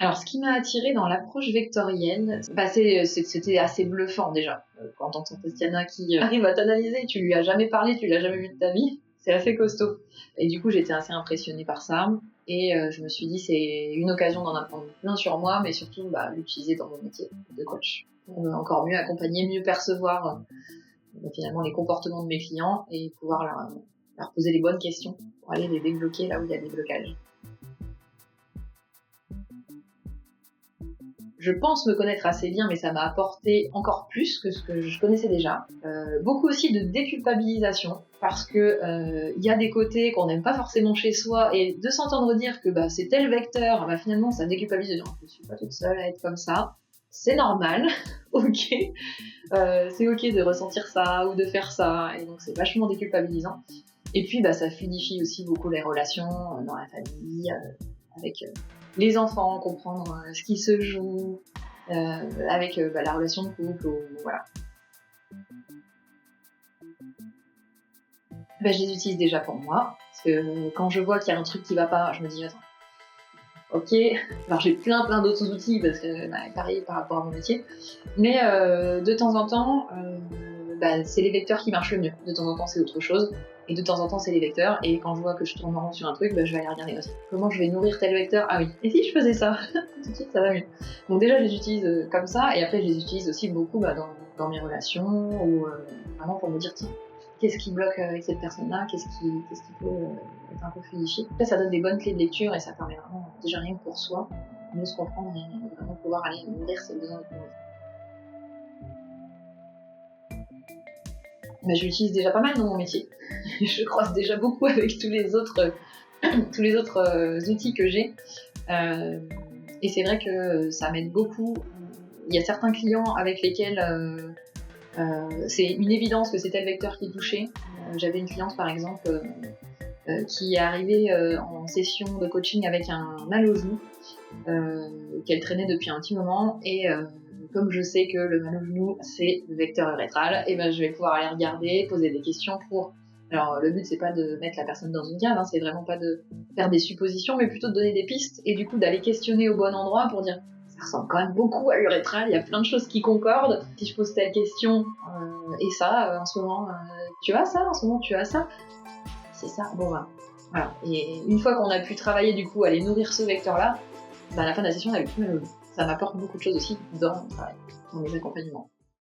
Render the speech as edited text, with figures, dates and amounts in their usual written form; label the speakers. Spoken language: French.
Speaker 1: Alors, ce qui m'a attirée dans l'approche vectorielle, c'était assez bluffant déjà. Quand on entend Tatiana qui arrive à t'analyser, tu lui as jamais parlé, tu l'as jamais vu de ta vie, c'est assez costaud. Et du coup, j'étais assez impressionnée par ça. Et je me suis dit, c'est une occasion d'en apprendre plein sur moi, mais surtout l'utiliser dans mon métier de coach. Pour encore mieux accompagner, mieux percevoir finalement les comportements de mes clients et pouvoir leur poser les bonnes questions pour aller les débloquer là où il y a des blocages. Je pense me connaître assez bien, mais ça m'a apporté encore plus que ce que je connaissais déjà. Beaucoup aussi de déculpabilisation, parce que y a des côtés qu'on n'aime pas forcément chez soi, et de s'entendre dire que c'est tel vecteur, finalement ça déculpabilise de dire je suis pas toute seule à être comme ça. C'est normal, ok. C'est ok de ressentir ça ou de faire ça, et donc c'est vachement déculpabilisant. Et puis ça fluidifie aussi beaucoup les relations dans la famille, avec les enfants, comprendre ce qui se joue, avec la relation de couple, voilà. Je les utilise déjà pour moi, parce que quand je vois qu'il y a un truc qui va pas, je me dis attends, ok, alors j'ai plein d'autres outils, parce que pareil par rapport à mon métier, mais de temps en temps, c'est les vecteurs qui marchent le mieux, de temps en temps c'est autre chose, et de temps en temps c'est les vecteurs, et quand je vois que je tourne en rond sur un truc, je vais aller regarder aussi. Comment je vais nourrir tel vecteur? Ah oui, et si je faisais ça? Tout de suite ça va mieux. Donc déjà je les utilise comme ça, et après je les utilise aussi beaucoup dans mes relations, ou vraiment pour me dire tiens, qu'est-ce qui bloque avec cette personne-là, qu'est-ce qui peut être un peu fluidifié. Après ça donne des bonnes clés de lecture, et ça permet vraiment, déjà rien que pour soi, de mieux se comprendre et vraiment pouvoir aller nourrir ses besoins de connaissance. Je l'utilise déjà pas mal dans mon métier. Je croise déjà beaucoup avec tous les autres outils que j'ai. Et c'est vrai que ça m'aide beaucoup. Il y a certains clients avec lesquels c'est une évidence que c'est tel vecteur qui est touché. J'avais une cliente par exemple qui est arrivée en session de coaching avec un mal au genou qu'elle traînait depuis un petit moment, et comme je sais que le mal au genou c'est le vecteur urétral, et je vais pouvoir aller regarder, poser des questions pour... Alors le but c'est pas de mettre la personne dans une cave, c'est vraiment pas de faire des suppositions, mais plutôt de donner des pistes, et du coup d'aller questionner au bon endroit pour dire ça ressemble quand même beaucoup à l'urétral, il y a plein de choses qui concordent, si je pose telle question et ça, en ce moment tu as ça, en ce moment tu as ça, c'est ça, bon voilà. Et une fois qu'on a pu travailler du coup, aller nourrir ce vecteur là, à la fin de la session on n'avait plus mal au genou. Ça m'apporte beaucoup de choses aussi dans mon travail, dans mes accompagnements.